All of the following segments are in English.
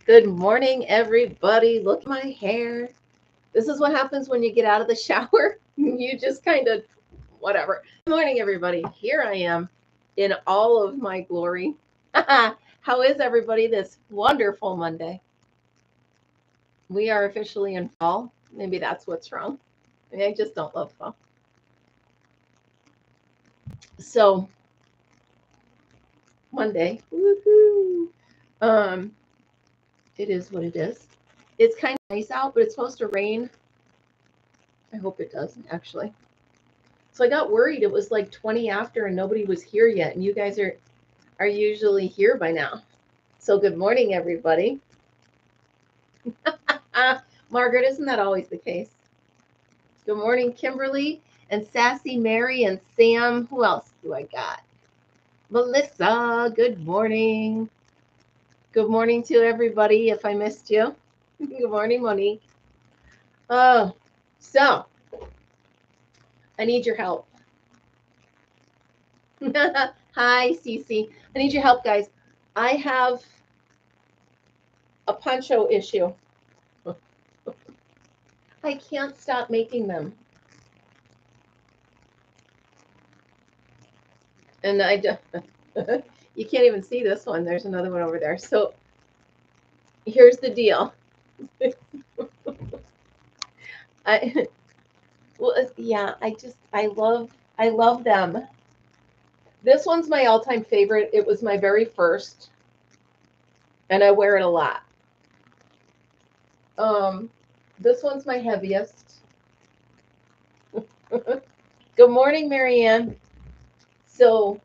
Good morning, everybody. Look at my hair. This is what happens when you get out of the shower. You just kind of, whatever. Good morning, everybody. Here I am in all of my glory. How is everybody this wonderful Monday? We are officially in fall. Maybe that's what's wrong. I just don't love fall. So, Monday. Woohoo! It is what it is. It's kind of nice out, but it's supposed to rain. I hope it does, actually. So I got worried. It was like 20 after and nobody was here yet. And you guys are usually here by now. So good morning, everybody. Margaret, isn't that always the case? Good morning, Kimberly and Sassy Mary and Sam. Who else do I got? Melissa, good morning. Good morning to everybody if I missed you. Good morning, Monique. So I need your help. Hi, Cece. I need your help, guys. I have a poncho issue. I can't stop making them. And I just, you can't even see this one. There's another one over there. So here's the deal. I love them. This one's my all-time favorite. It was my very first, and I wear it a lot. This one's my heaviest. Good morning, Marianne. So,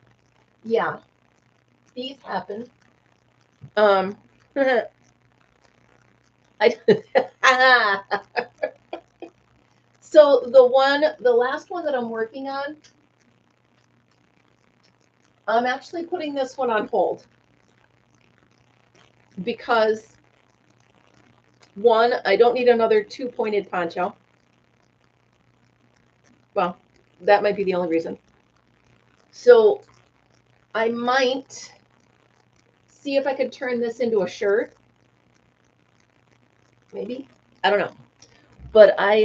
yeah, these happen. So the last one that I'm working on, I'm actually putting this one on hold because one, I don't need another two-pointed poncho. Well, that might be the only reason. So I might see if I could turn this into a shirt. Maybe. I don't know. But I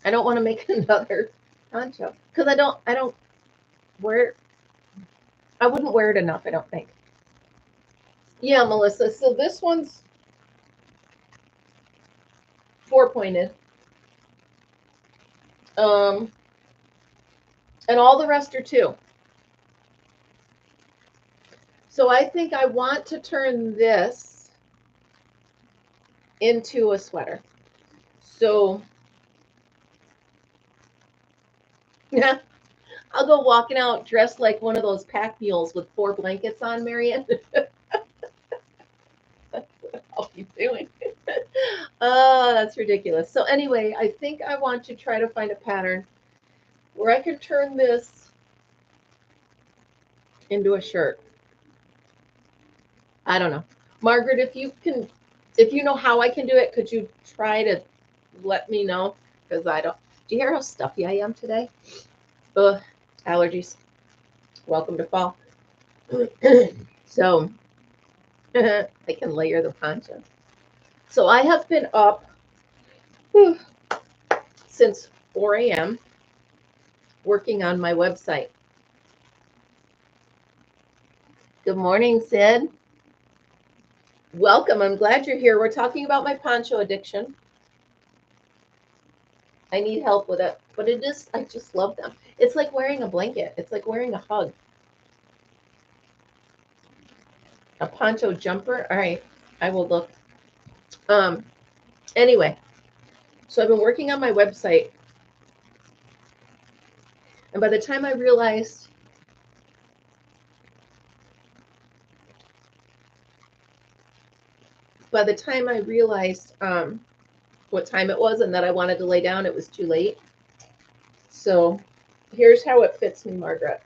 don't want to make another poncho because I don't wear, I wouldn't wear it enough, I don't think. Yeah, Melissa. So this one's 4-pointed. And all the rest are 2. So I think I want to turn this into a sweater. So yeah, I'll go walking out dressed like one of those pack mules with 4 blankets on, Marianne. That's what I'll be doing. Oh, that's ridiculous. So anyway, I think I want to try to find a pattern where I could turn this into a shirt. I don't know. Margaret, if you know how I can do it, could you try to let me know? Because I don't. Do you hear how stuffy I am today? Ugh, allergies. Welcome to fall. So I can layer the poncho. So I have been up since 4 a.m. working on my website. Good morning, Sid. Welcome. I'm glad you're here. We're talking about my poncho addiction. I need help with it, but I just love them. It's like wearing a blanket. It's like wearing a hug. A poncho jumper. All right, I will look. Anyway, so I've been working on my website, and by the time I realized what time it was and that I wanted to lay down, it was too late. So here's how it fits me, Margaret.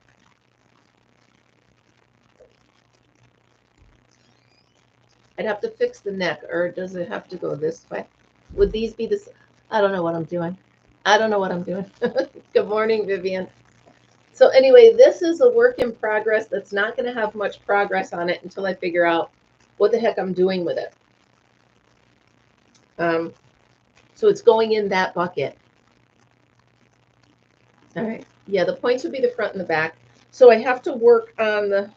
I'd have to fix the neck, or does it have to go this way? Would these be this? I don't know what I'm doing. Good morning, Vivian. So anyway, this is a work in progress that's not going to have much progress on it until I figure out what the heck I'm doing with it. So it's going in that bucket. All right. Yeah, the points would be the front and the back. So I have to work on the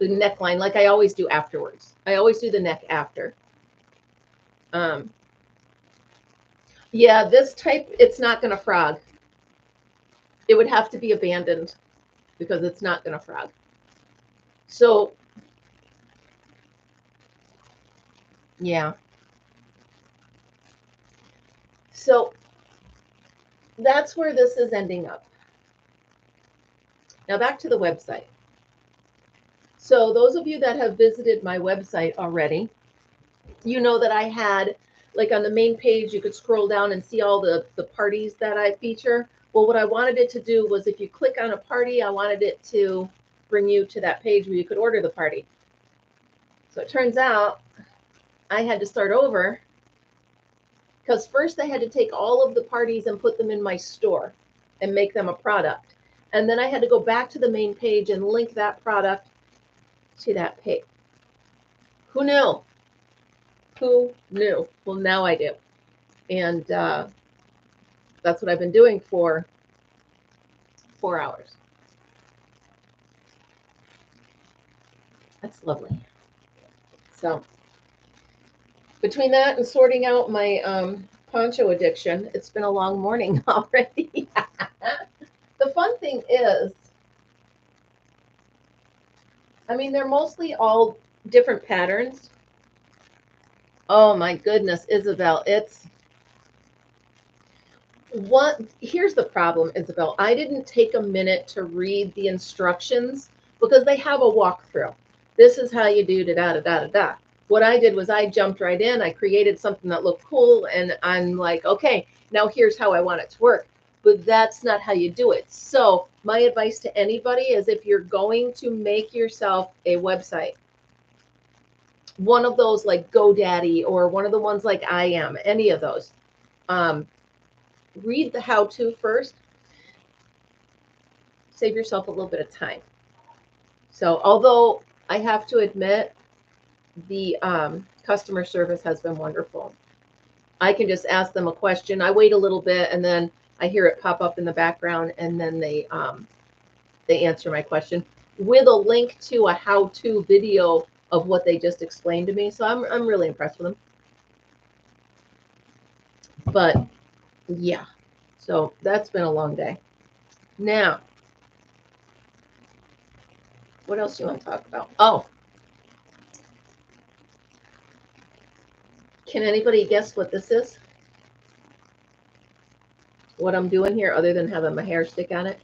neckline like I always do afterwards. I always do the neck after. Yeah, this type, it's not going to frog. It would have to be abandoned because it's not going to frog. So, yeah. So that's where this is ending up. Now back to the website. So those of you that have visited my website already, you know that I had, like on the main page, you could scroll down and see all the parties that I feature. Well, what I wanted it to do was if you click on a party, I wanted it to bring you to that page where you could order the party. So it turns out I had to start over because first I had to take all of the parties and put them in my store and make them a product. And then I had to go back to the main page and link that product to that page. Who knew? Who knew? Well, now I do. And that's what I've been doing for 4 hours. That's lovely. So between that and sorting out my poncho addiction, it's been a long morning already. The fun thing is, I mean, they're mostly all different patterns. Oh my goodness, Isabel, it's what, here's the problem, Isabel. I didn't take a minute to read the instructions because they have a walkthrough. This is how you do da da da da da. What I did was I jumped right in. I created something that looked cool, and I'm like, okay, now here's how I want it to work. But that's not how you do it. So my advice to anybody is if you're going to make yourself a website, one of those like GoDaddy or one of the ones like I Am, any of those, read the how-to first. Save yourself a little bit of time. So although I have to admit, the customer service has been wonderful. I can just ask them a question. I wait a little bit and then I hear it pop up in the background and then they answer my question with a link to a how-to video of what they just explained to me. So I'm really impressed with them. But yeah, so that's been a long day. Now, what else do you want to talk about? Oh, can anybody guess what this is? What I'm doing here other than having my hair stick on it?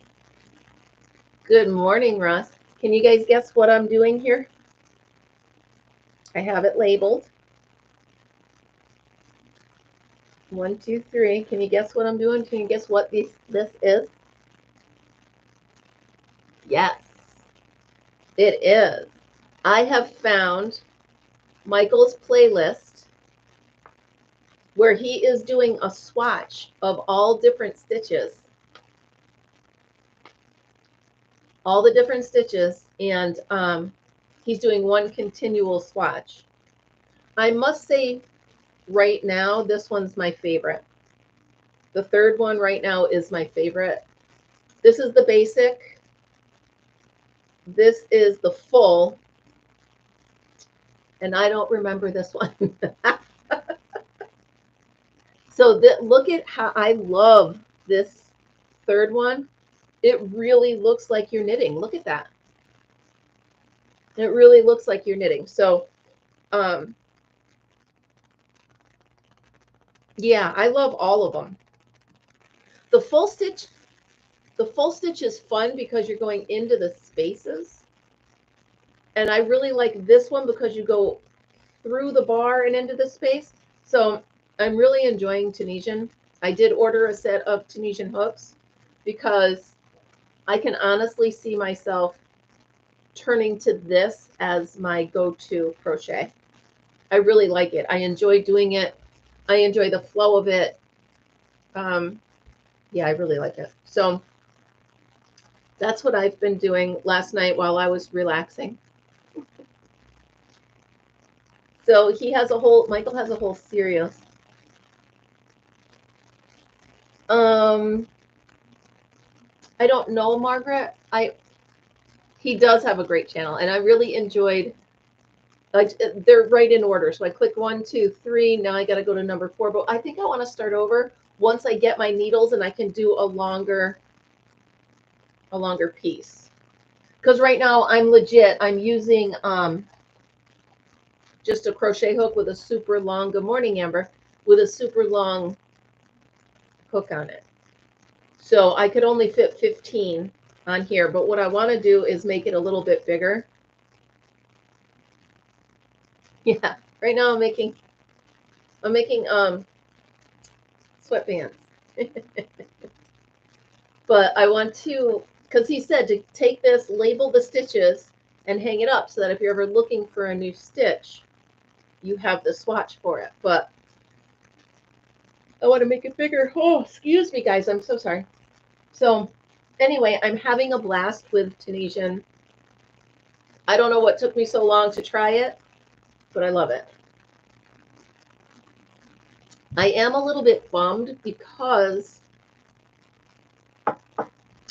Good morning, Russ. Can you guys guess what I'm doing here? I have it labeled. 1, 2, 3. Can you guess what I'm doing? Can you guess what this is? Yes, it is. I have found Michael's playlist where he is doing a swatch of all different stitches. All the different stitches, and he's doing one continual swatch. I must say right now, this one's my favorite. The third one right now is my favorite. This is the basic. This is the full. And I don't remember this one. So look at how I love this third one. It really looks like you're knitting. Look at that. It really looks like you're knitting. So, yeah, I love all of them. The full stitch is fun because you're going into the spaces. And I really like this one because you go through the bar and into the space. So I'm really enjoying Tunisian. I did order a set of Tunisian hooks because I can honestly see myself turning to this as my go-to crochet. I really like it. I enjoy doing it. I enjoy the flow of it. Yeah, I really like it. So that's what I've been doing last night while I was relaxing. So he has a whole, Michael has a whole series. I don't know, Margaret. He does have a great channel, and I really enjoyed. They're right in order, so I click 1, 2, 3. Now I got to go to number 4, but I think I want to start over once I get my needles and I can do a longer piece. Because right now I'm legit. I'm using just a crochet hook with a super long. Good morning, Amber. With a super long hook on it. So I could only fit 15 on here, but what I want to do is make it a little bit bigger. Yeah, right now I'm making sweatbands. But I want to, because he said to take this, label the stitches, and hang it up so that if you're ever looking for a new stitch, you have the swatch for it. But I want to make it bigger. Oh, excuse me, guys. I'm so sorry. So anyway, I'm having a blast with Tunisian. I don't know what took me so long to try it, but I love it. I am a little bit bummed because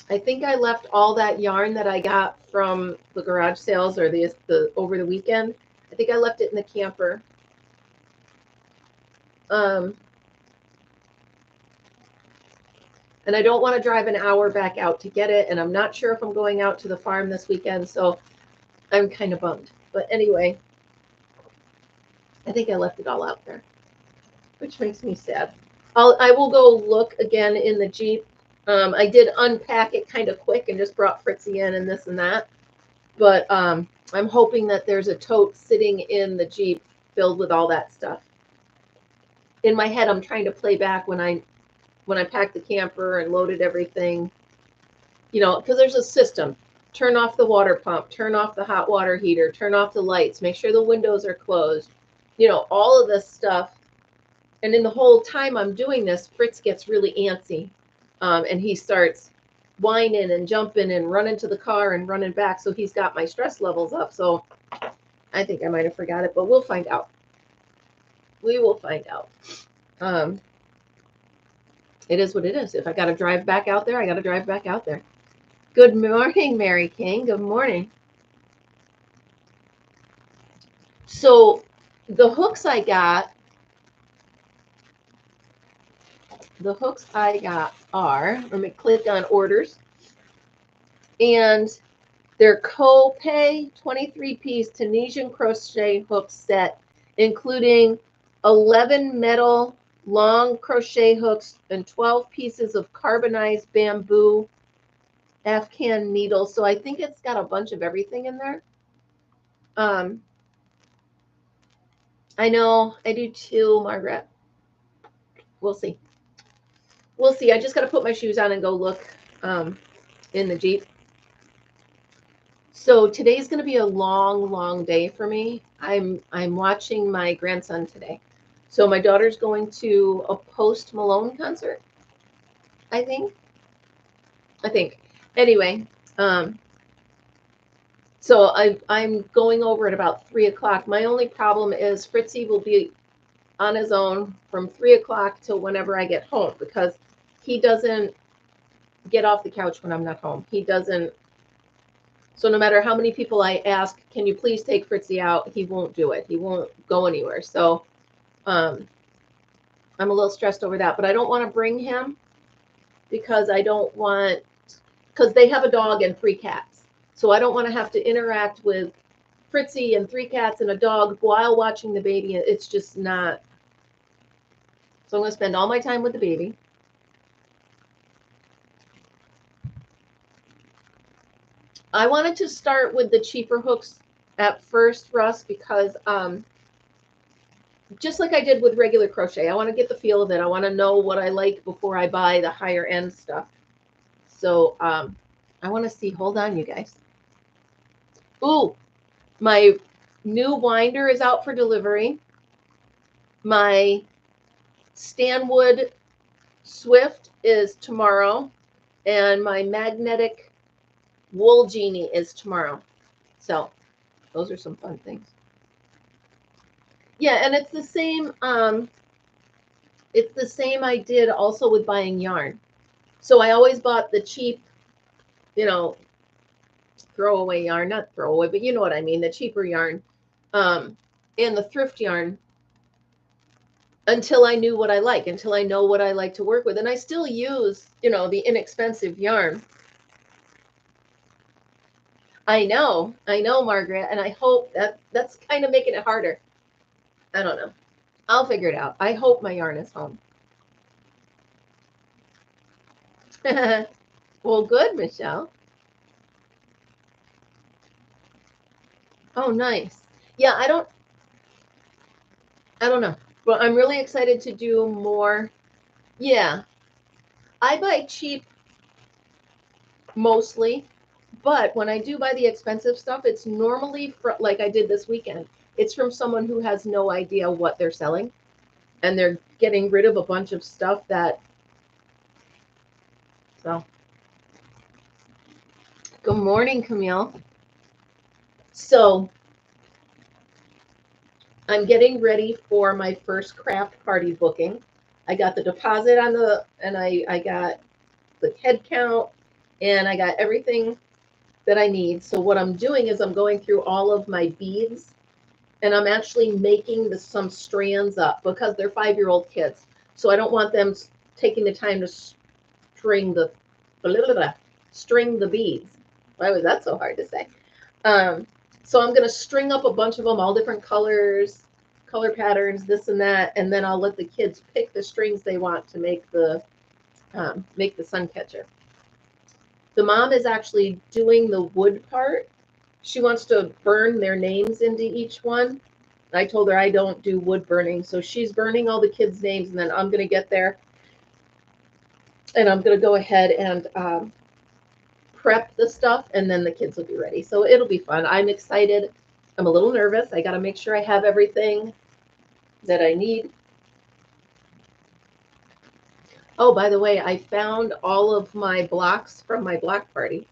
I think I left all that yarn that I got from the garage sales or the over the weekend. I think I left it in the camper. And I don't want to drive an hour back out to get it. And I'm not sure if I'm going out to the farm this weekend. So I'm kind of bummed. But anyway, I think I left it all out there, which makes me sad. I will go look again in the Jeep. I did unpack it kind of quick and just brought Fritzy in and this and that. But I'm hoping that there's a tote sitting in the Jeep filled with all that stuff. In my head, I'm trying to play back when I packed the camper and loaded everything, you know, because there's a system. Turn off the water pump, turn off the hot water heater, turn off the lights, make sure the windows are closed, you know, all of this stuff. And in the whole time I'm doing this, Fritz gets really antsy, and he starts whining and jumping and running to the car and running back. So he's got my stress levels up. So I think I might have forgot it, but we'll find out. We will find out. It is what it is. If I got to drive back out there, I got to drive back out there. Good morning, Mary King. Good morning. So the hooks I got are, let me click on orders, and they're Kopay 23-piece Tunisian crochet hook set, including 11 metal long crochet hooks and 12 pieces of carbonized bamboo Afghan needles. So I think it's got a bunch of everything in there. I know, I do too, Margaret. We'll see. We'll see. I just got to put my shoes on and go look in the Jeep. So today's going to be a long, long day for me. I'm watching my grandson today. So my daughter's going to a Post Malone concert, I think. Anyway, so I'm going over at about 3 o'clock. My only problem is Fritzy will be on his own from 3 o'clock till whenever I get home, because he doesn't get off the couch when I'm not home. He doesn't. So no matter how many people I ask, can you please take Fritzy out? He won't do it. He won't go anywhere. So I'm a little stressed over that, but I don't want to bring him because because they have a dog and 3 cats. So I don't want to have to interact with Fritzy and 3 cats and a dog while watching the baby. It's just not. So I'm going to spend all my time with the baby. I wanted to start with the cheaper hooks at first, Russ, because just like I did with regular crochet, I want to get the feel of it. I want to know what I like before I buy the higher end stuff. So I want to see. Hold on, you guys. Ooh, my new winder is out for delivery. My Stanwood Swift is tomorrow, and my magnetic wool genie is tomorrow. So those are some fun things. Yeah, and it's the same. It's the same I did also with buying yarn. So I always bought the cheap, you know, throwaway yarn, not throwaway, but you know what I mean, the cheaper yarn, and the thrift yarn until I knew what I like, until I know what I like to work with. And I still use, the inexpensive yarn. I know, Margaret, and I hope that's kind of making it harder. I don't know. I'll figure it out. I hope my yarn is home. Well, good, Michelle. Oh, nice. Yeah, I don't know. But I'm really excited to do more. Yeah. I buy cheap mostly, but when I do buy the expensive stuff, it's normally like I did this weekend. It's from someone who has no idea what they're selling, and they're getting rid of a bunch of stuff that. So, good morning, Camille. So, I'm getting ready for my first craft party booking. I got the deposit and I got the head count, and I got everything that I need. So what I'm doing is I'm going through all of my beads, and I'm actually making some strands up because they're 5-year-old kids. So I don't want them taking the time to string the beads. Why was that so hard to say? So I'm going to string up a bunch of them, all different colors, color patterns, this and that, and then I'll let the kids pick the strings they want to make the sun catcher. The mom is actually doing the wood part. She wants to burn their names into each one. I told her I don't do wood burning, so she's burning all the kids' names, and then I'm going to get there, and I'm going to go ahead and prep the stuff, and then the kids will be ready. So it'll be fun. I'm excited. I'm a little nervous. I got to make sure I have everything that I need. Oh, by the way, I found all of my blocks from my block party.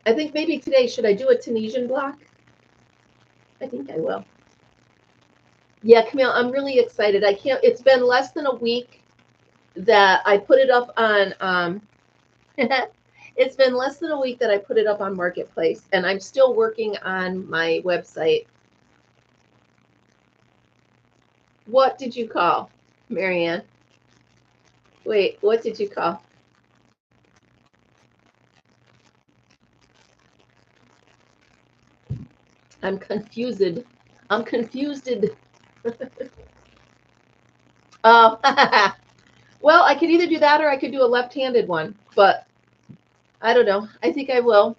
I think maybe today, should I do a Tunisian block? I think I will. Yeah, Camille, I'm really excited. It's been less than a week that I put it up on, it's been less than a week that I put it up on Marketplace, and I'm still working on my website. What did you call, Marianne? Wait, what did you call? I'm confused. I'm confused. Oh, well, I could either do that or I could do a left-handed one, but I don't know. I think I will.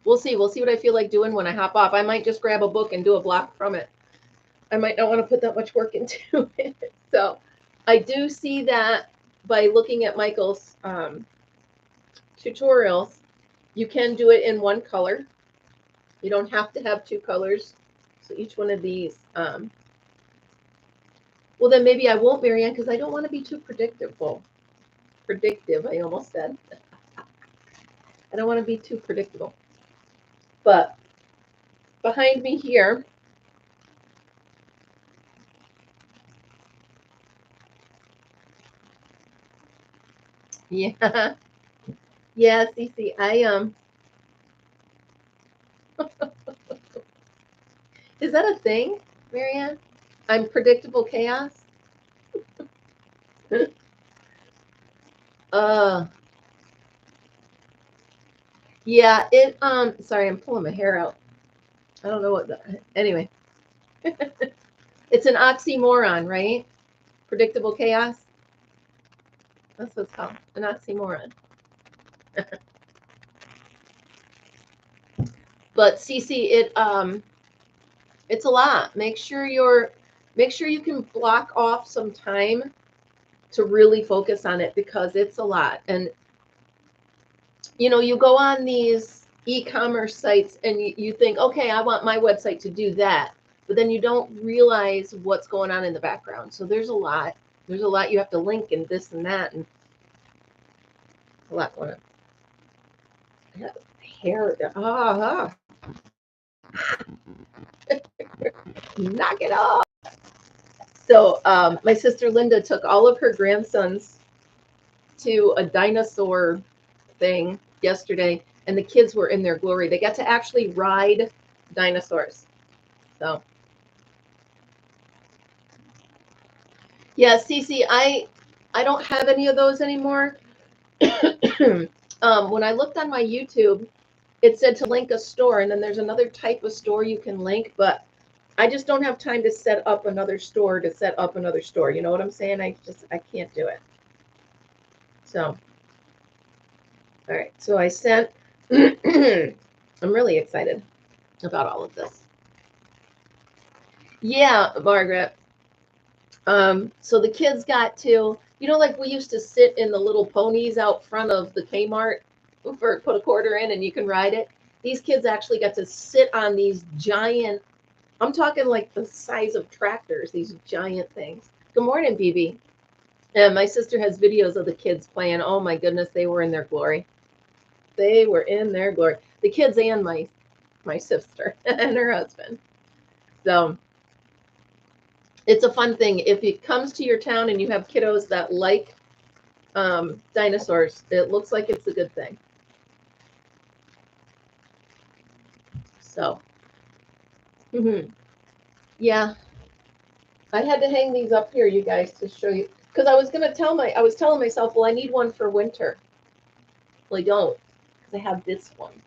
We'll see. We'll see what I feel like doing when I hop off. I might just grab a book and do a block from it. I might not want to put that much work into it. So I do see that by looking at Michael's tutorials, you can do it in one color. You don't have to have 2 colors. So each one of these, well, then maybe I won't, Marianne, because I don't want to be too predictable. Predictive, I almost said. I don't want to be too predictable. But behind me here, yeah, yeah, Cece, is that a thing, Marianne? I'm predictable chaos. Yeah, sorry, I'm pulling my hair out. I don't know anyway. It's an oxymoron, right? Predictable chaos. That's what it's called, an oxymoron. But Cece, it's a lot. Make sure you can block off some time to really focus on it, because it's a lot. And you go on these e-commerce sites and you think, okay, I want my website to do that, but then you don't realize what's going on in the background. So there's a lot you have to link and this and that, and a lot going on. I have hair. Knock it off. So my sister Linda took all of her grandsons to a dinosaur thing yesterday, and the kids were in their glory. They got to actually ride dinosaurs. So yeah, Cece, I don't have any of those anymore. When I looked on my YouTube, it said to link a store, and then there's another type of store you can link, but I just don't have time to set up another store to set up another store. You know what I'm saying? I can't do it. So, all right. So I sent, I'm really excited about all of this. Yeah, Margaret. So the kids got to, you know, like we used to sit in the little ponies out front of the Kmart for put a quarter in and you can ride it. These kids actually got to sit on these giant, I'm talking like the size of tractors, these giant things. Good morning, BB. And my sister has videos of the kids playing. Oh my goodness, they were in their glory. They were in their glory. The kids and my sister and her husband. So it's a fun thing. If it comes to your town and you have kiddos that like dinosaurs, it looks like it's a good thing. So, yeah, I had to hang these up here, you guys, to show you, because I was telling myself, well, I need one for winter. Well, I don't, because I have this one.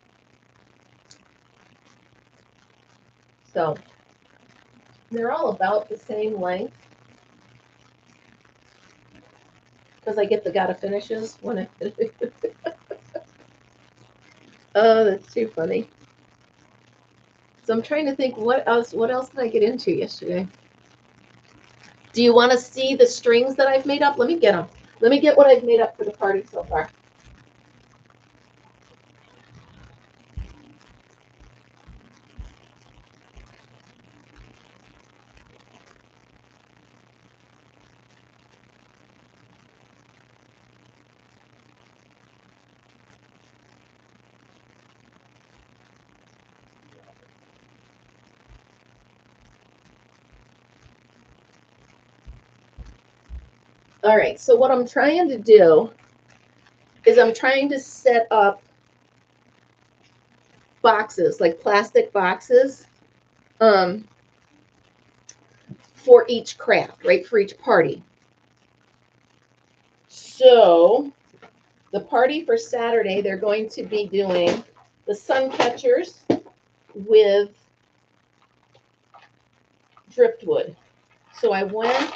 So they're all about the same length, because I get the gotta finishes when I finish. Oh, that's too funny. So I'm trying to think what else did I get into yesterday? Do you want to see the strings that I've made up? Let me get them. Let me get what I've made up for the party so far. All right, so what I'm trying to do is I'm trying to set up boxes, like plastic boxes, for each craft, right, for each party. So the party for Saturday, they're going to be doing the sun catchers with driftwood. So I went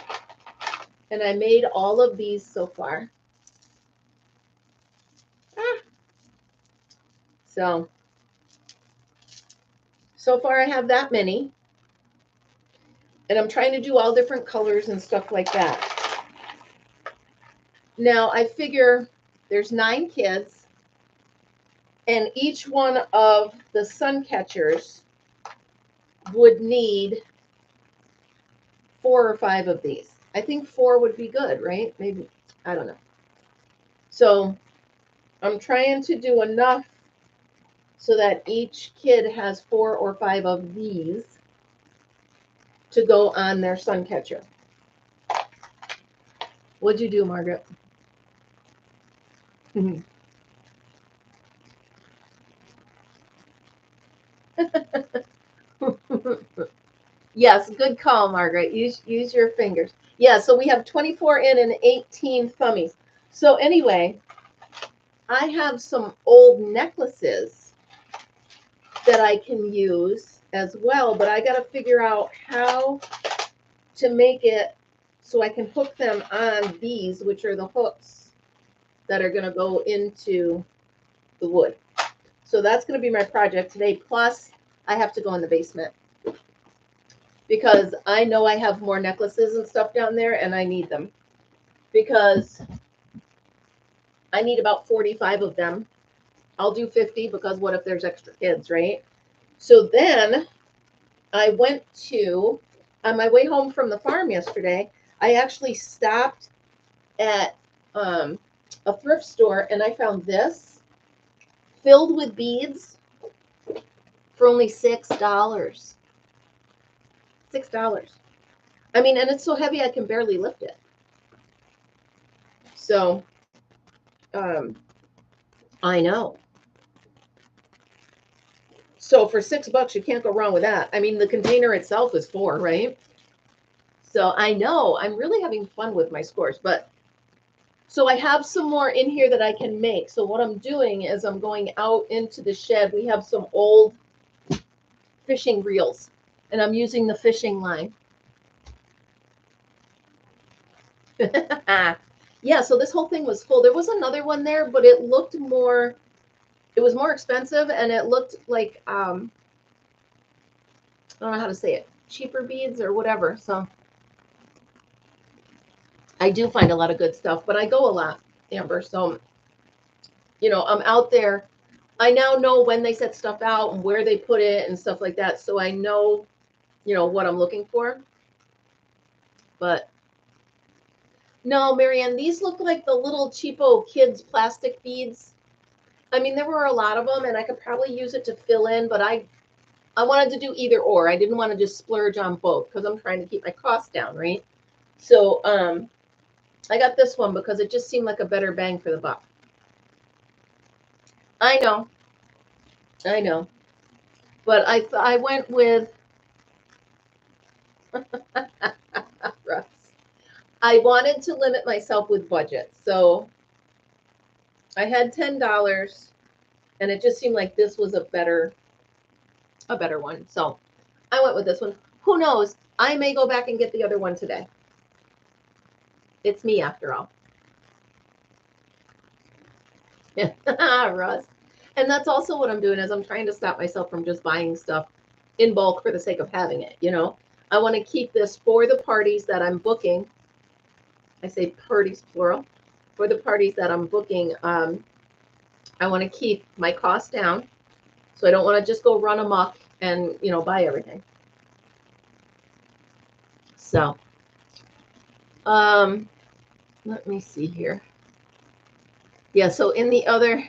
and I made all of these so far. So far I have that many. And I'm trying to do all different colors and stuff like that. Now I figure there's 9 kids, and each one of the sun catchers would need 4 or 5 of these. I think 4 would be good, right? Maybe, I don't know. So I'm trying to do enough so that each kid has 4 or 5 of these to go on their sun catcher. What'd you do, Margaret? Yes, good call, Margaret. Use your fingers. Yeah, so we have 24 in and 18 thummies. So anyway, I have some old necklaces that I can use as well, but I got to figure out how to make it so I can hook them on these, which are the hooks that are going to go into the wood. So that's going to be my project today. Plus, I have to go in the basement because I know I have more necklaces and stuff down there and I need them because I need about 45 of them. I'll do 50 because what if there's extra kids, right? So then I went to, on my way home from the farm yesterday, I actually stopped at a thrift store and I found this filled with beads for only $6. $6. I mean, and it's so heavy I can barely lift it. So, I know. So for $6, you can't go wrong with that. I mean, the container itself is $4, right? So I know I'm really having fun with my scores, but so I have some more in here that I can make. So what I'm doing is I'm going out into the shed. We have some old fishing reels, and I'm using the fishing line. Yeah, so this whole thing was full. There was another one there, but it looked more, it was more expensive, and it looked like, I don't know how to say it, cheaper beads or whatever. So I do find a lot of good stuff, but I go a lot, Amber. So, you know, I'm out there. I now know when they set stuff out and where they put it and stuff like that. So I know, you know, what I'm looking for. But no, Marianne, these look like the little cheapo kids plastic beads. I mean, there were a lot of them, and I could probably use it to fill in, but I wanted to do either or. I didn't want to just splurge on both because I'm trying to keep my costs down, right? So I got this one because it just seemed like a better bang for the buck. I know. But I went with Russ. I wanted to limit myself with budget. So I had $10 and it just seemed like this was a better one. So I went with this one. Who knows? I may go back and get the other one today. It's me after all. Russ. And that's also what I'm doing is I'm trying to stop myself from just buying stuff in bulk for the sake of having it, you know. I want to keep this for the parties that I'm booking. I say parties plural. For the parties that I'm booking, I want to keep my costs down. So I don't want to just go run amok and, you know, buy everything. So, let me see here. Yeah, so in the other,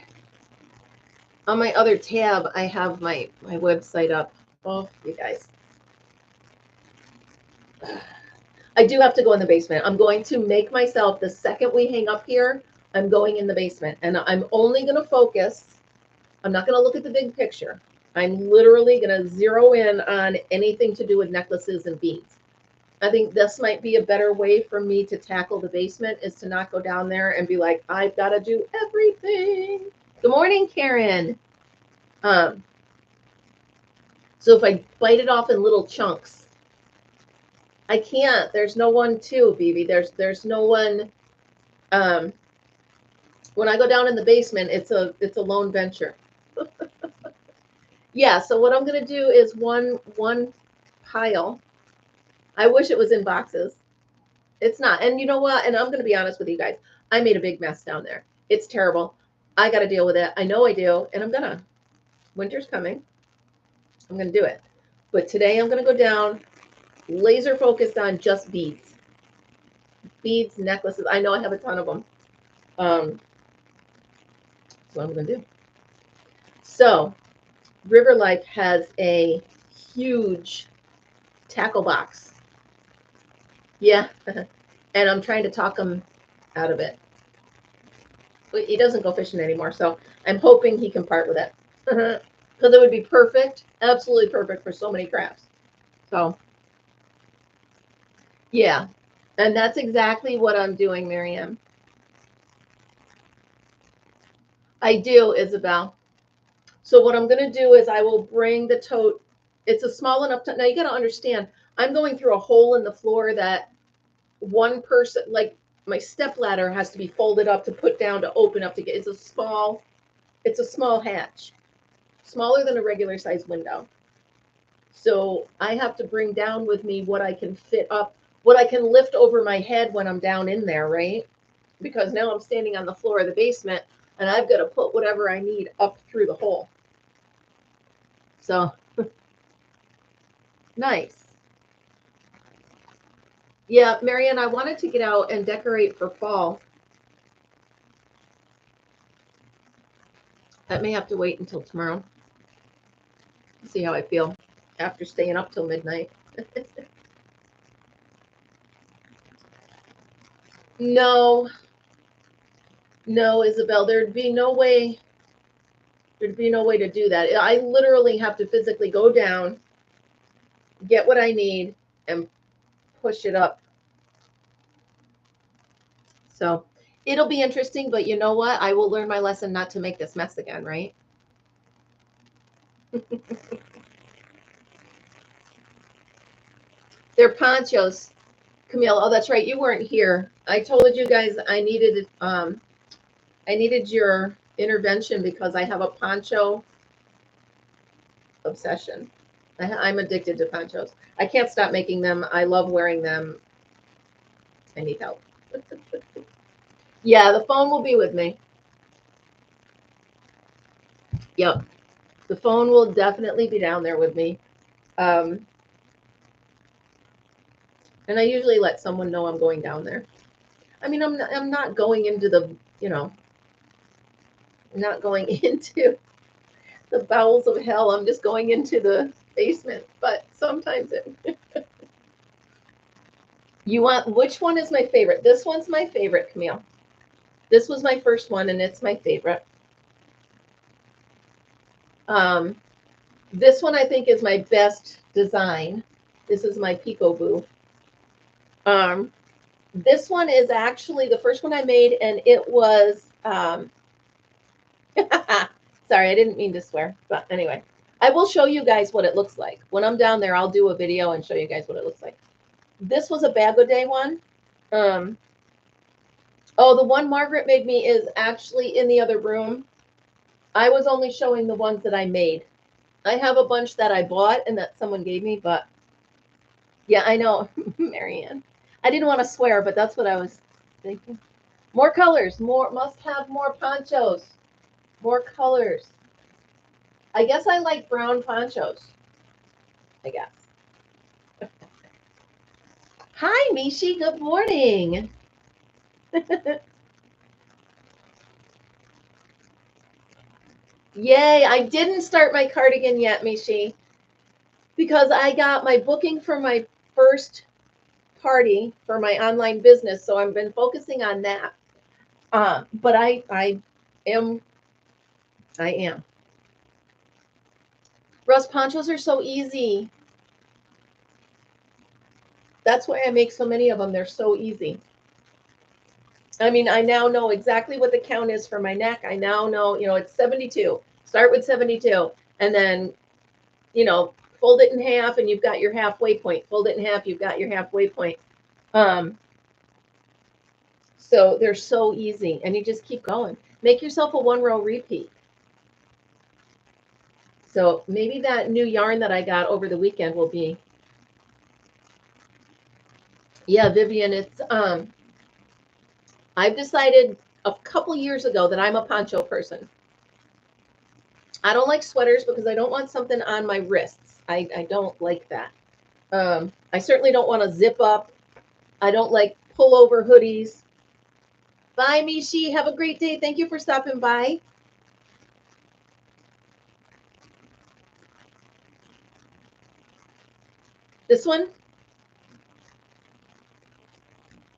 on my other tab, I have my website up. Oh, you guys. I do have to go in the basement. I'm going to make myself, the second we hang up here, I'm going in the basement. And I'm only going to focus. I'm not going to look at the big picture. I'm literally going to zero in on anything to do with necklaces and beads. I think this might be a better way for me to tackle the basement is to not go down there and be like, I've got to do everything. Good morning, Karen. So if I bite it off in little chunks, I can't. There's no one to, BB. There's no one. When I go down in the basement, it's a lone venture. Yeah. So what I'm gonna do is one pile. I wish it was in boxes. It's not. And you know what? And I'm gonna be honest with you guys. I made a big mess down there. It's terrible. I got to deal with it. I know I do, and I'm gonna. Winter's coming. I'm gonna do it. But today I'm gonna go down, laser focused on just beads. Beads, necklaces. I know I have a ton of them. That's what I'm going to do. So, River Life has a huge tackle box. Yeah. And I'm trying to talk him out of it. He doesn't go fishing anymore, so I'm hoping he can part with it. Because it would be perfect, absolutely perfect for so many crafts. So, yeah. And that's exactly what I'm doing, Miriam. I do, Isabel. So what I'm going to do is I will bring the tote. It's a small enough tote. Now you got to understand, I'm going through a hole in the floor that one person, like my step ladder has to be folded up to put down to open up to get. It's a small hatch, smaller than a regular size window. So I have to bring down with me what I can fit up, what I can lift over my head when I'm down in there, right? Because now I'm standing on the floor of the basement and I've got to put whatever I need up through the hole. So nice. Yeah, Marianne, I wanted to get out and decorate for fall. That may have to wait until tomorrow. See how I feel after staying up till midnight. No, no, Isabel, there'd be no way. There'd be no way to do that. I literally have to physically go down, get what I need, and push it up. So it'll be interesting, but you know what? I will learn my lesson not to make this mess again, right? They're ponchos, Camille. Oh, that's right. You weren't here. I told you guys I needed your intervention because I have a poncho obsession. I'm addicted to ponchos. I can't stop making them. I love wearing them. I need help. Yeah, the phone will be with me. Yep. The phone will definitely be down there with me. And I usually let someone know I'm going down there. I mean, I'm not going into the, I'm not going into the bowels of hell. I'm just going into the basement. But sometimes it. You want, which one is my favorite? This one's my favorite, Camille. This was my first one, and it's my favorite. This one I think is my best design. This is my Peekaboo. This one is actually the first one I made, and it was, sorry, I didn't mean to swear, but anyway, I will show you guys what it looks like. When I'm down there, I'll do a video and show you guys what it looks like. This was a Bag O' Day one. Oh, the one Margaret made me is actually in the other room. I was only showing the ones that I made. I have a bunch that I bought and that someone gave me, but yeah, I know, Marianne. I didn't want to swear, but that's what I was thinking. More colors, must have more ponchos, more colors. I guess I like brown ponchos, I guess. Hi, Mishi, good morning. Yay, I didn't start my cardigan yet, Mishi, because I got my booking for my first party for my online business, so I've been focusing on that. But I am. Russ, ponchos are so easy. That's why I make so many of them. They're so easy. I mean, I now know exactly what the count is for my neck. I now know, it's 72. Start with 72, and then, fold it in half, and you've got your halfway point. Fold it in half, you've got your halfway point. So they're so easy, and you just keep going. Make yourself a 1-row repeat. So maybe that new yarn that I got over the weekend will be. Yeah, Vivian, it's I've decided a couple years ago that I'm a poncho person. I don't like sweaters because I don't want something on my wrists. I don't like that. I certainly don't want to zip up. I don't like pullover hoodies. Bye, Mishi. Have a great day. Thank you for stopping by. This one?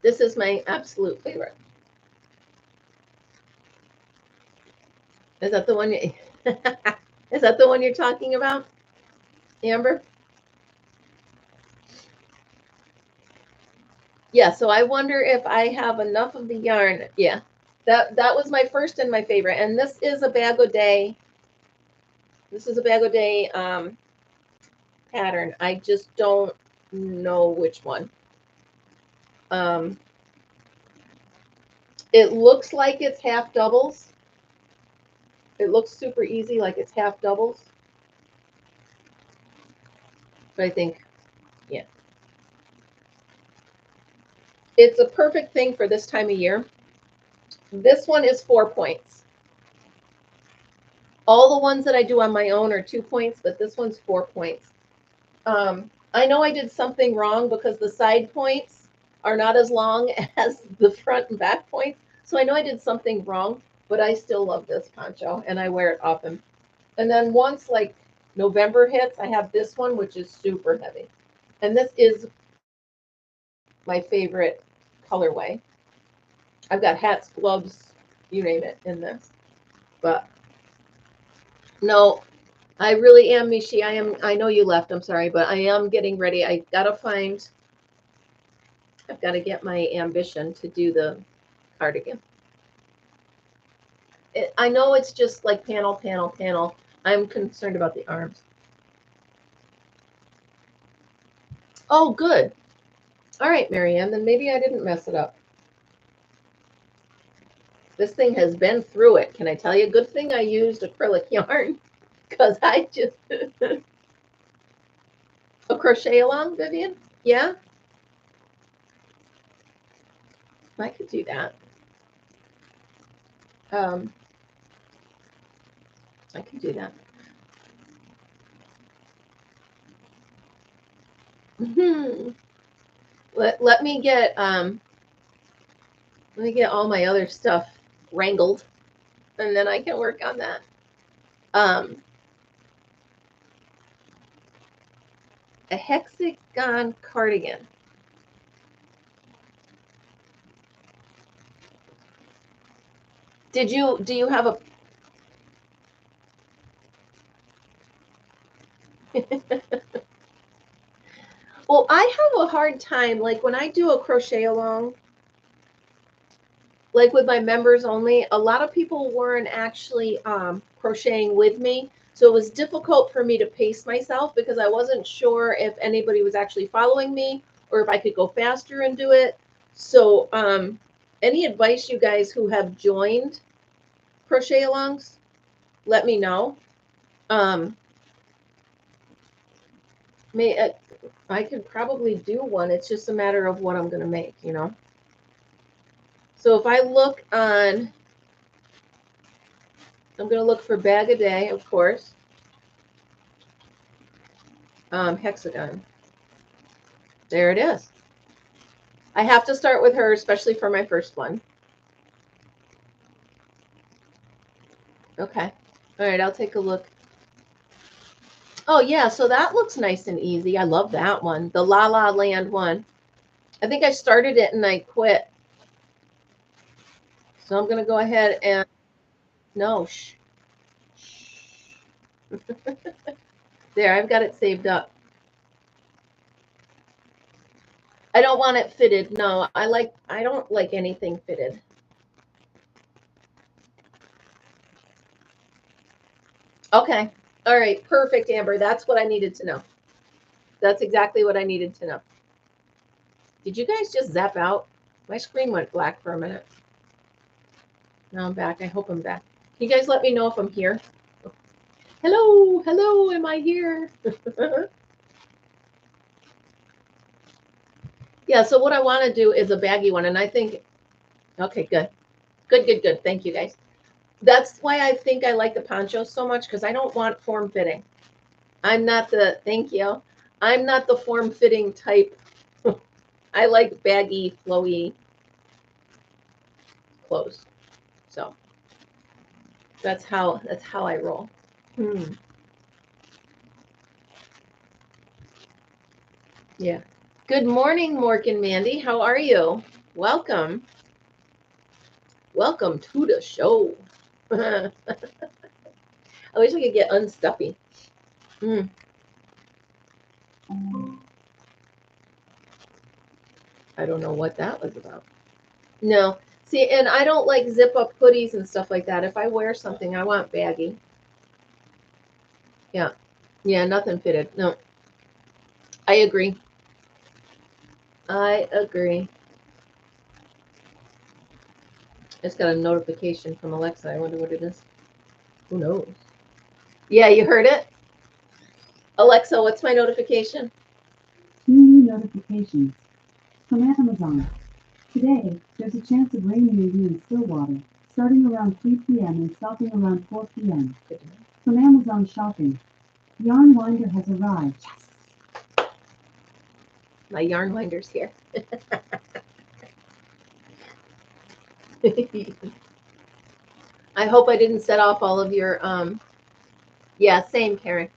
This is my absolute favorite. Is that the one? Is that the one you're talking about, Amber? Yeah, so I wonder if I have enough of the yarn. Yeah, that was my first and my favorite. And this is a Bag O' Day. This is a Bag O' Day pattern. I just don't know which one. It looks like it's half doubles. It looks super easy, like it's half doubles. But I think, yeah. It's a perfect thing for this time of year. This one is 4 points. All the ones that I do on my own are 2 points, but this one's 4 points. I know I did something wrong because the side points are not as long as the front and back points. So I know I did something wrong, but I still love this poncho and I wear it often. And then once like November hits, I have this one, which is super heavy. And this is my favorite colorway. I've got hats, gloves, you name it in this. But no, I really am, Mishi. I know you left, I'm sorry, but I am getting ready. I've got to get my ambition to do the cardigan. I know it's just like panel, panel, panel. I'm concerned about the arms. Oh, good. All right, Marianne, then maybe I didn't mess it up. This thing has been through it. Can I tell you? Good thing I used acrylic yarn, because I just... A crochet along, Vivian? Yeah? I could do that. I could do that. Let me get all my other stuff wrangled, and then I can work on that. A hexagon cardigan. Do you have a Well, I have a hard time, like when I do a crochet along, like with my members only, a lot of people weren't actually crocheting with me. So it was difficult for me to pace myself because I wasn't sure if anybody was actually following me or if I could go faster and do it. So any advice, you guys who have joined crochet alongs, let me know. I could probably do one. It's just a matter of what I'm going to make, you know. So if I look on, I'm going to look for bag a day, of course. Hexagon. There it is. I have to start with her, especially for my first one. Okay. All right, I'll take a look. Oh, yeah, so that looks nice and easy. I love that one, the La La Land one. I think I started it and I quit. So I'm going to go ahead and, no, shh. There, I've got it saved up. I don't want it fitted. No, I don't like anything fitted. Okay. All right. Perfect, Amber. That's what I needed to know. That's exactly what I needed to know. Did you guys just zap out? My screen went black for a minute. Now I'm back. I hope I'm back. Can you guys let me know if I'm here? Hello. Hello. Am I here? Yeah. So what I want to do is a baggy one. And I think, okay, good. Good, good, good. Thank you, guys. That's why I think I like the poncho so much, because I don't want form fitting. I'm not the, thank you. I'm not the form fitting type. I like baggy, flowy clothes. So that's how I roll. Yeah. Good morning, Mork and Mandy. How are you? Welcome. Welcome to the show. I wish I could get unstuffy. I don't know what that was about. No. See, and I don't like zip up hoodies and stuff like that. If I wear something, I want baggy. Yeah. Yeah, nothing fitted. No. I agree. I agree. I just got a notification from Alexa. I wonder what it is. Who knows? Yeah, you heard it? Alexa, what's my notification? 2 new notifications from Amazon. Today, there's a chance of rain maybe in Stillwater, starting around 3 p.m. and stopping around 4 p.m. From Amazon Shopping. Yarn Winder has arrived. Yes. My yarn winder's here. I hope I didn't set off all of your, yeah, same, Karen.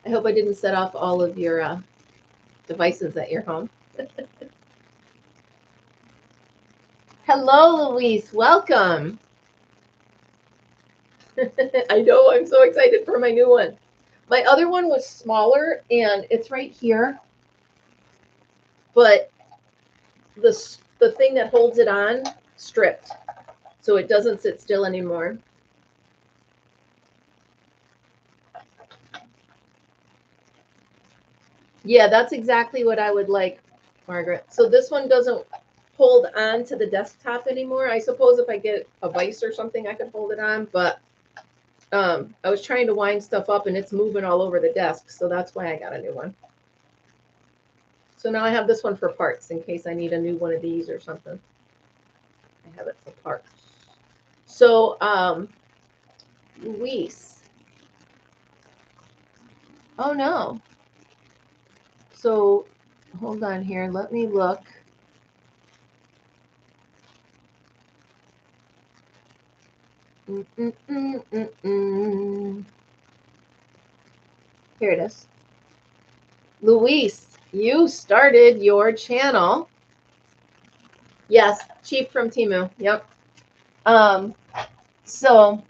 I hope I didn't set off all of your devices at your home. Hello, Luis. Welcome. I know. I'm so excited for my new one. My other one was smaller, and it's right here. But the thing that holds it on stripped, so it doesn't sit still anymore. Yeah, that's exactly what I would like, Margaret. So this one doesn't hold on to the desktop anymore. I suppose if I get a vise or something, I could hold it on, but I was trying to wind stuff up and it's moving all over the desk, so that's why I got a new one. So now I have this one for parts in case I need a new one of these or something. I have it for parts. So, Luis. Oh no. So, hold on here. Let me look. Here it is. Luis, you started your channel. Yes, cheap from Temu. Yep. So,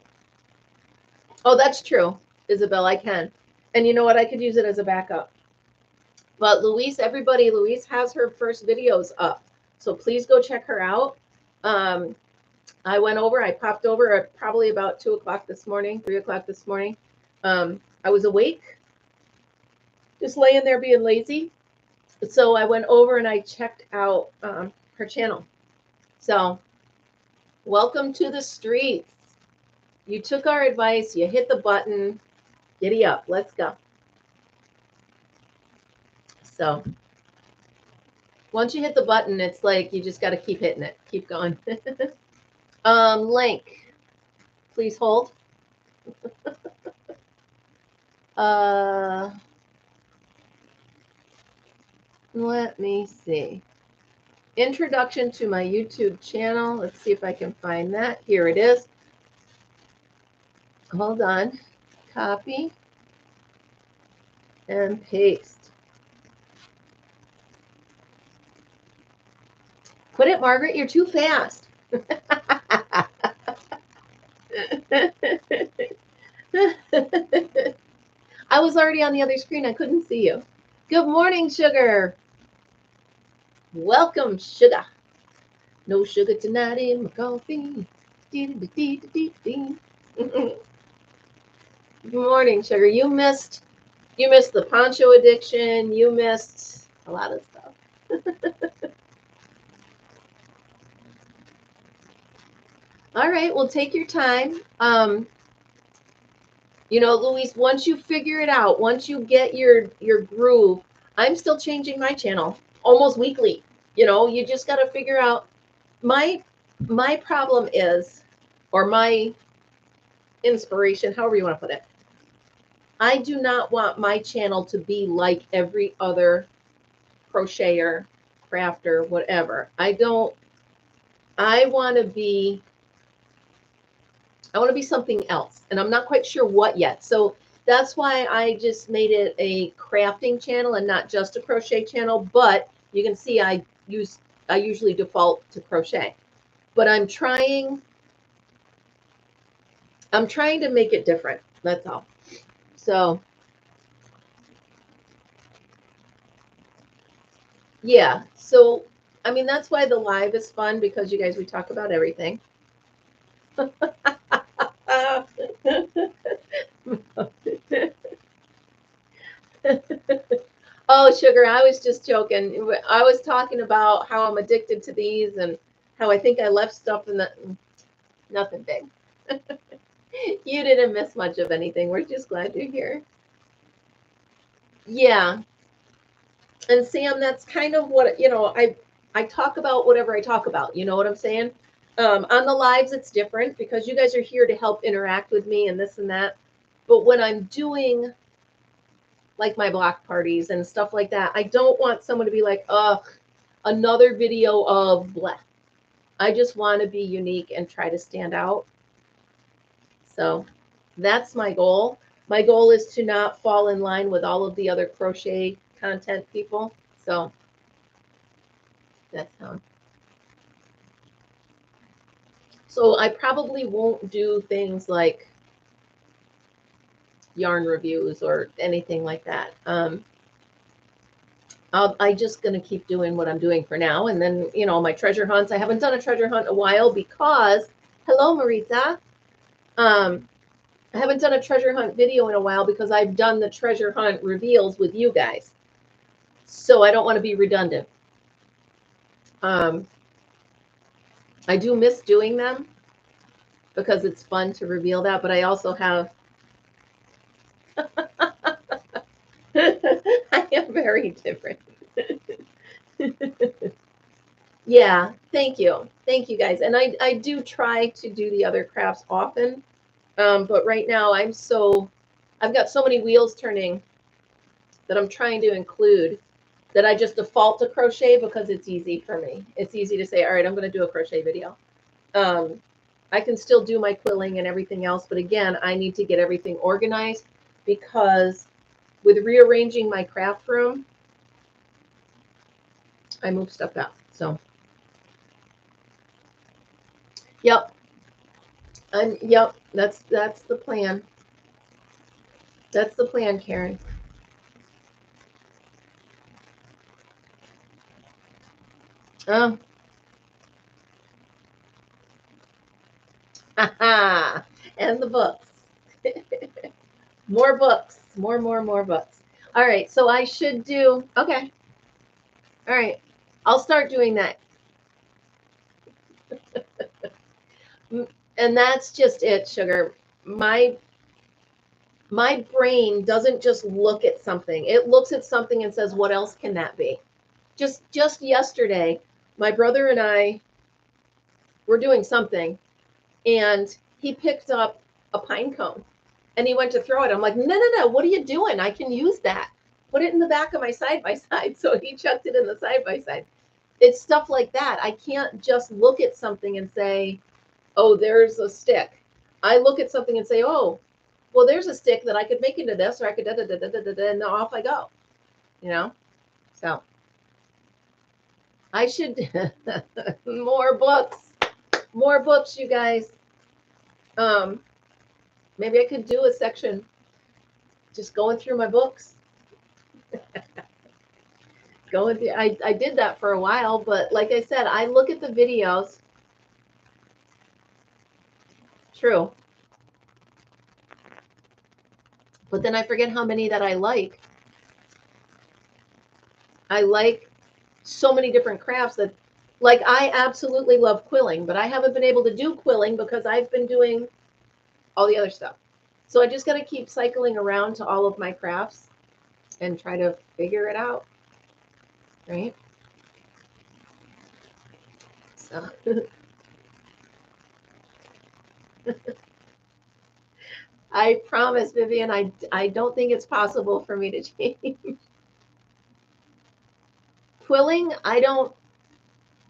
oh, that's true, Isabel. I can. And you know what? I could use it as a backup. But Luis, everybody, Luis has her first videos up. So please go check her out. I went over, I popped over at probably about 2 o'clock this morning, 3 o'clock this morning. I was awake, just laying there being lazy. So I went over and I checked out her channel. So welcome to the streets. You took our advice, you hit the button, giddy up, let's go. So once you hit the button, it's like you just got to keep hitting it, keep going. Link, please hold. Let me see. Introduction to my YouTube channel. Let's see if I can find that. Here it is. Hold on. Copy and paste. Quit it, Margaret. You're too fast. I was already on the other screen. I couldn't see you. Good morning, Sugar. Welcome, Sugar. No sugar tonight in my coffee. Good morning, Sugar. You missed the poncho addiction. You missed a lot of stuff. All right, well, take your time. You know, Luis, once you figure it out, once you get your groove, I'm still changing my channel almost weekly. You know, you just got to figure out. My problem is, or my inspiration, however you want to put it, I do not want my channel to be like every other crocheter, crafter, whatever. I want to be something else, and I'm not quite sure what yet. So that's why I just made it a crafting channel and not just a crochet channel. But you can see I usually default to crochet, but I'm trying to make it different. That's all. So yeah, so I mean, that's why the live is fun, because you guys, we talk about everything. Oh, Sugar, I was just joking. I was talking about how I'm addicted to these and how I think I left stuff in the, nothing big. You didn't miss much of anything. We're just glad you're here. Yeah. And Sam, that's kind of what, you know, I talk about whatever I talk about. You know what I'm saying? On the lives, it's different because you guys are here to help interact with me and this and that. But when I'm doing like my block parties and stuff like that, I don't want someone to be like, ugh, another video of blah. I just want to be unique and try to stand out. So that's my goal. My goal is to not fall in line with all of the other crochet content people. So that's how. So I probably won't do things like yarn reviews or anything like that. I'm just going to keep doing what I'm doing for now. And then, you know, my treasure hunts. I haven't done a treasure hunt in a while because, hello, Marita. I haven't done a treasure hunt video in a while because I've done the treasure hunt reveals with you guys. So I don't want to be redundant. I do miss doing them because it's fun to reveal that, but I also have I am very different. Yeah, thank you. Thank you guys. And I do try to do the other crafts often. But right now I've got so many wheels turning that I'm trying to include that I just default to crochet because it's easy for me. It's easy to say, all right, I'm going to do a crochet video. I can still do my quilling and everything else, but again, I need to get everything organized because with rearranging my craft room, I move stuff out. So, yep. Yep, that's the plan. That's the plan, Karen. Oh. And the books. More books. More books. All right, so I should do, okay. All right, I'll start doing that. And that's just it, sugar. My brain doesn't just look at something. It looks at something and says, what else can that be? Just yesterday, my brother and I were doing something, and he picked up a pine cone, and he went to throw it. I'm like, no, what are you doing? I can use that. Put it in the back of my side-by-side. So he chucked it in the side-by-side. It's stuff like that. I can't just look at something and say, oh, there's a stick. I look at something and say, oh, well, there's a stick that I could make into this, or I could and off I go. You know? So I should more books, you guys. Maybe I could do a section just going through my books. I did that for a while, but like I said, I look at the videos. True. But then I forget how many that I like. I like so many different crafts that, like, I absolutely love quilling, but I haven't been able to do quilling because I've been doing all the other stuff. So I just got to keep cycling around to all of my crafts and try to figure it out. Right? So I promise, Vivian, I don't think it's possible for me to change. Quilling, I don't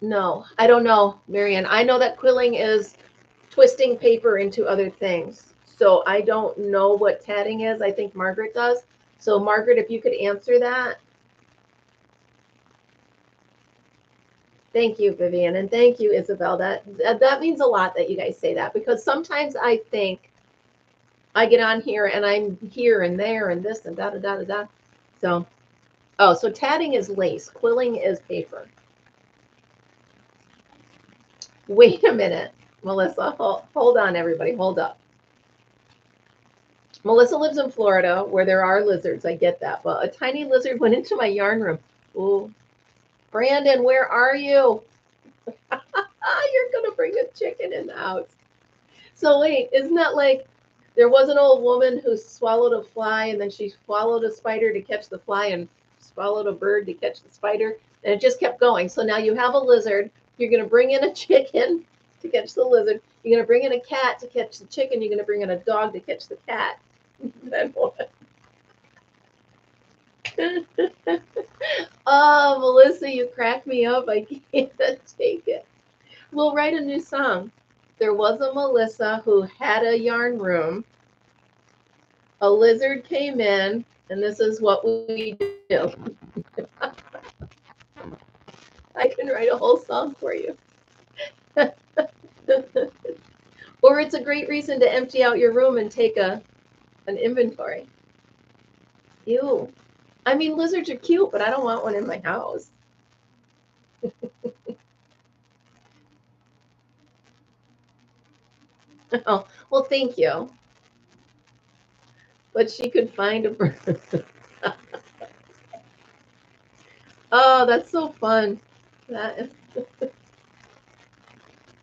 know. I don't know, Marianne. I know that quilling is twisting paper into other things. So I don't know what tatting is. I think Margaret does. So Margaret, if you could answer that. Thank you, Vivian. And thank you, Isabel. That means a lot that you guys say that, because sometimes I think I get on here and I'm here and there and this and da. So, oh, so tatting is lace. Quilling is paper. Wait a minute, Melissa. Hold on, everybody. Hold up. Melissa lives in Florida where there are lizards. I get that. But a tiny lizard went into my yarn room. Ooh. Brandon, where are you? You're going to bring a chicken in the house. So wait, isn't that like there was an old woman who swallowed a fly and then she swallowed a spider to catch the fly and swallowed a bird to catch the spider, and it just kept going. So now you have a lizard. You're going to bring in a chicken to catch the lizard. You're going to bring in a cat to catch the chicken. You're going to bring in a dog to catch the cat. Then what? Oh, Melissa, you crack me up. I can't take it. We'll write a new song. There was a Melissa who had a yarn room. A lizard came in, and this is what we do. can write a whole song for you. Or it's a great reason to empty out your room and take an inventory. Ew. I mean, lizards are cute, but I don't want one in my house. Oh, well, thank you. But she could find a bird. Oh, that's so fun. That is...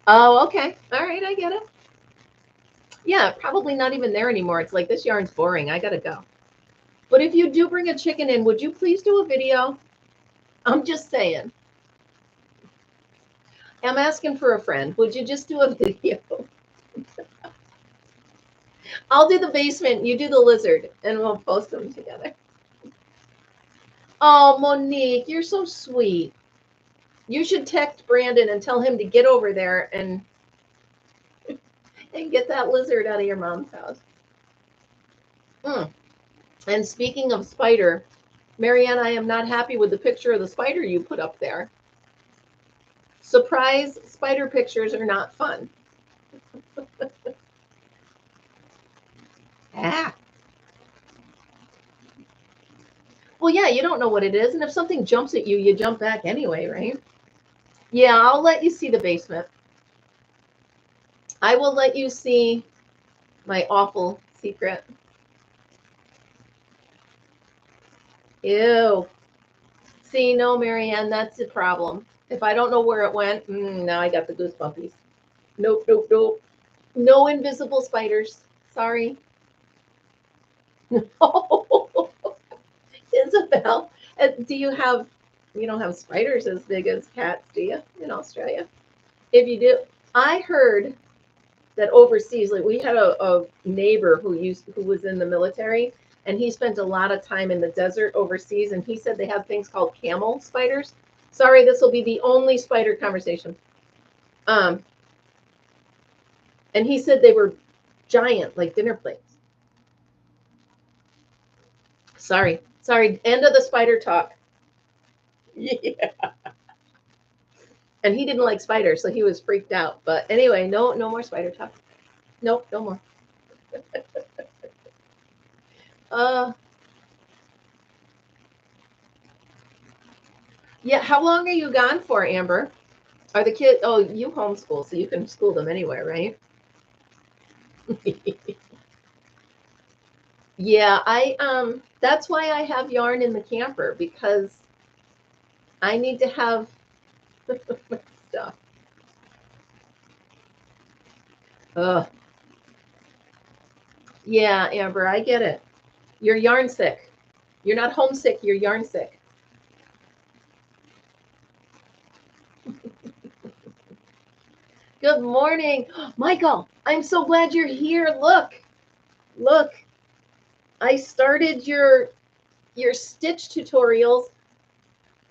Oh, okay. All right, I get it. Yeah, probably not even there anymore. It's like, this yarn's boring. I gotta go. But if you do bring a chicken in, would you please do a video? I'm just saying. I'm asking for a friend. Would you just do a video? I'll do the basement, you do the lizard, and we'll post them together. Oh, Monique, you're so sweet. You should text Brandon and tell him to get over there and get that lizard out of your mom's house. And speaking of spider, Marianne, I am not happy with the picture of the spider you put up there. Surprise spider pictures are not fun. Ah. Well, yeah, you don't know what it is. And if something jumps at you, you jump back anyway, right? Yeah, I'll let you see the basement. I will let you see my awful secret. Ew. See, no, Marianne, that's the problem. If I don't know where it went, now I got the goosebumpies. Nope, nope, nope. No invisible spiders. Sorry. No. Isabel, you don't have spiders as big as cats, do you, in Australia? If you do, I heard that overseas, like we had a neighbor who was in the military, and he spent a lot of time in the desert overseas, and he said they have things called camel spiders. Sorry, this will be the only spider conversation. And he said they were giant, like dinner plates. Sorry. End of the spider talk. Yeah. And he didn't like spiders, so he was freaked out. But anyway, no more spider talk. Nope, no more. Yeah, how long are you gone for, Amber? Are the kids, oh, you homeschool, so you can school them anywhere, right? Yeah, that's why I have yarn in the camper, because I need to have stuff. Yeah, Amber, I get it. You're yarn sick. You're not homesick, you're yarn sick. Good morning. Michael, I'm so glad you're here. Look. I started your stitch tutorials.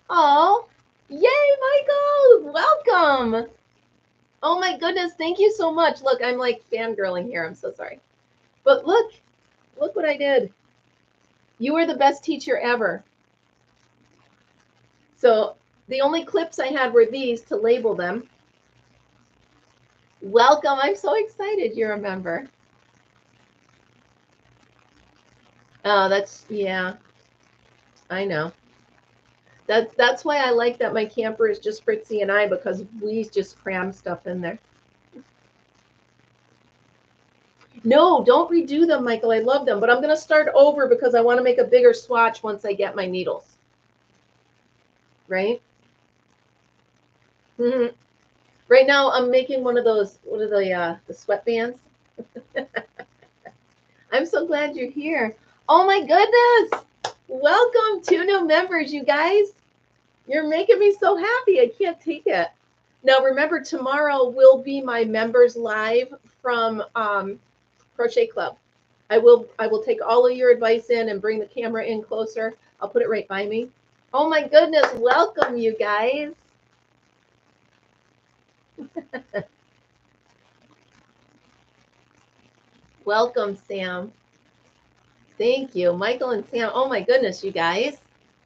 Oh, yay, Michael. Welcome. Oh my goodness, thank you so much. Look, I'm like fangirling here. I'm so sorry. But look what I did. You were the best teacher ever. So the only clips I had were these to label them. Welcome. I'm so excited you're a member. Oh, yeah. I know. That's why I like that my camper is just Fritzy and I, because we just cram stuff in there. No, don't redo them, Michael. I love them, but I'm going to start over because I want to make a bigger swatch once I get my needles. Right? Mm-hmm. Right now, I'm making one of those, what are the sweatbands? I'm so glad you're here. Oh my goodness. Welcome, 2 new members, you guys. You're making me so happy. I can't take it. Now, remember, tomorrow will be my members live from Crochet Club. I will take all of your advice in and bring the camera in closer. I'll put it right by me. Oh my goodness. Welcome, you guys. Welcome, Sam. Thank you, Michael and Sam. Oh my goodness, you guys.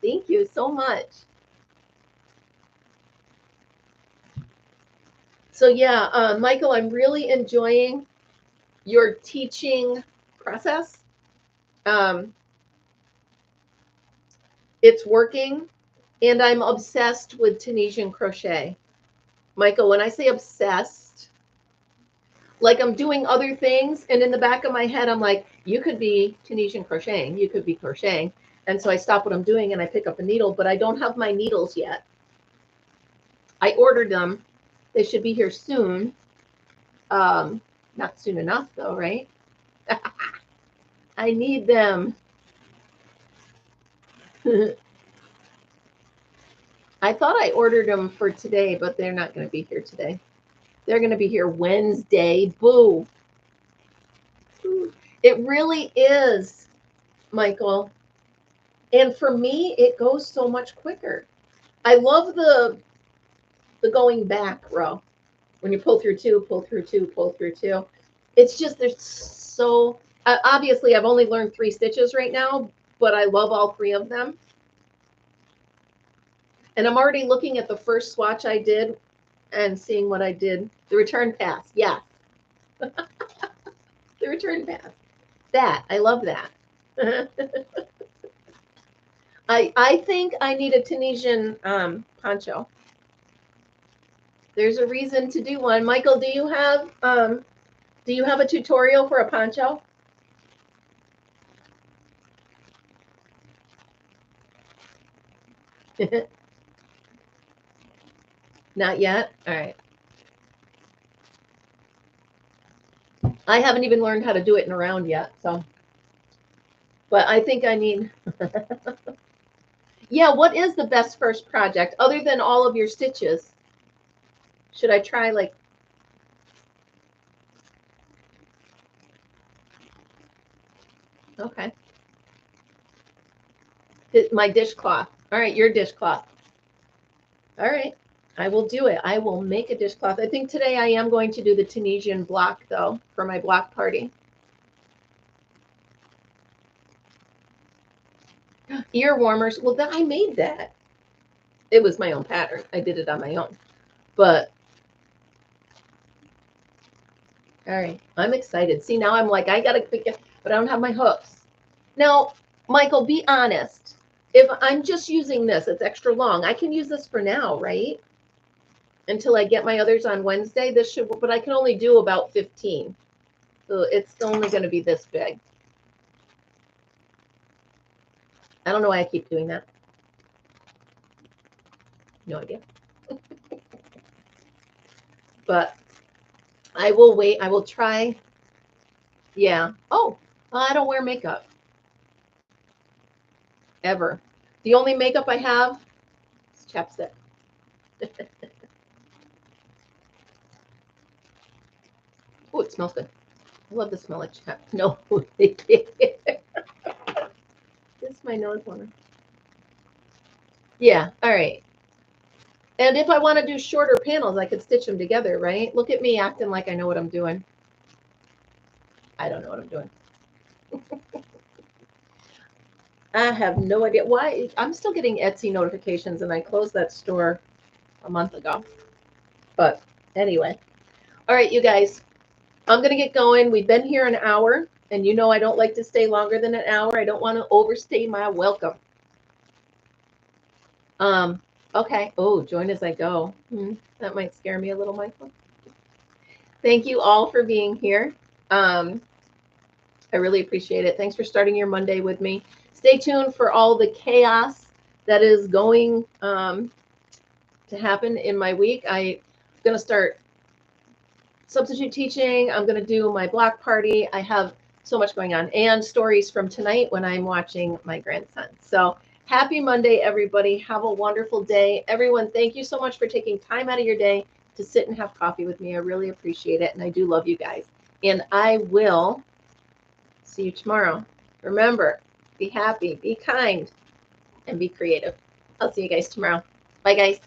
Thank you so much. So yeah, Michael, I'm really enjoying your teaching process. It's working, and I'm obsessed with Tunisian crochet. Michael, when I say obsessed, like I'm doing other things, and in the back of my head, I'm like, you could be Tunisian crocheting, you could be crocheting. And so I stop what I'm doing and I pick up a needle, but I don't have my needles yet. I ordered them. They should be here soon. Not soon enough though, right? I need them. I thought I ordered them for today, but they're not going to be here today. They're going to be here Wednesday. Boo. It really is, Michael. And for me, it goes so much quicker. I love the going back row. When you pull through two, pull through two, pull through two. It's just, there's so, obviously I've only learned 3 stitches right now, but I love all 3 of them. And I'm already looking at the first swatch I did and seeing what I did. The return pass, yeah. The return pass. That, I love that. I think I need a Tunisian poncho. There's a reason to do one. Michael, do you have a tutorial for a poncho? Not yet? All right. I haven't even learned how to do it in a round yet, so. But I think I need. Yeah, what is the best first project other than all of your stitches? Should I try like. Okay. My dishcloth. All right, your dishcloth. All right. I will do it. I will make a dishcloth. I think today I am going to do the Tunisian block, though, for my block party. Ear warmers. Well, I made that. It was my own pattern. I did it on my own. But, all right. I'm excited. See, now I'm like, I got to pick it, but I don't have my hooks. Now, Michael, be honest. If I'm just using this, it's extra long. I can use this for now, right? Until I get my others on Wednesday. This should, but I can only do about 15. So it's only going to be this big. I don't know why I keep doing that. No idea. But I will wait. I will try. Yeah. Oh, I don't wear makeup. Ever. The only makeup I have is chapstick. Oh, it smells good. I love the smell of chap. No. This is my nose warmer. Yeah. All right. And if I want to do shorter panels, I could stitch them together, right? Look at me acting like I know what I'm doing. I don't know what I'm doing. I have no idea why. I'm still getting Etsy notifications, and I closed that store a month ago. But anyway. All right, you guys. I'm going to get going. We've been here an hour, and you know I don't like to stay longer than an hour. I don't want to overstay my welcome. Okay. Oh, join as I go. That might scare me a little, Michael. Thank you all for being here. I really appreciate it. Thanks for starting your Monday with me. Stay tuned for all the chaos that is going to happen in my week. I'm going to start substitute teaching. I'm going to do my block party. I have so much going on, and stories from tonight when I'm watching my grandson. So happy Monday, everybody. Have a wonderful day. Everyone, thank you so much for taking time out of your day to sit and have coffee with me. I really appreciate it, and I do love you guys. And I will see you tomorrow. Remember, be happy, be kind, and be creative. I'll see you guys tomorrow. Bye, guys.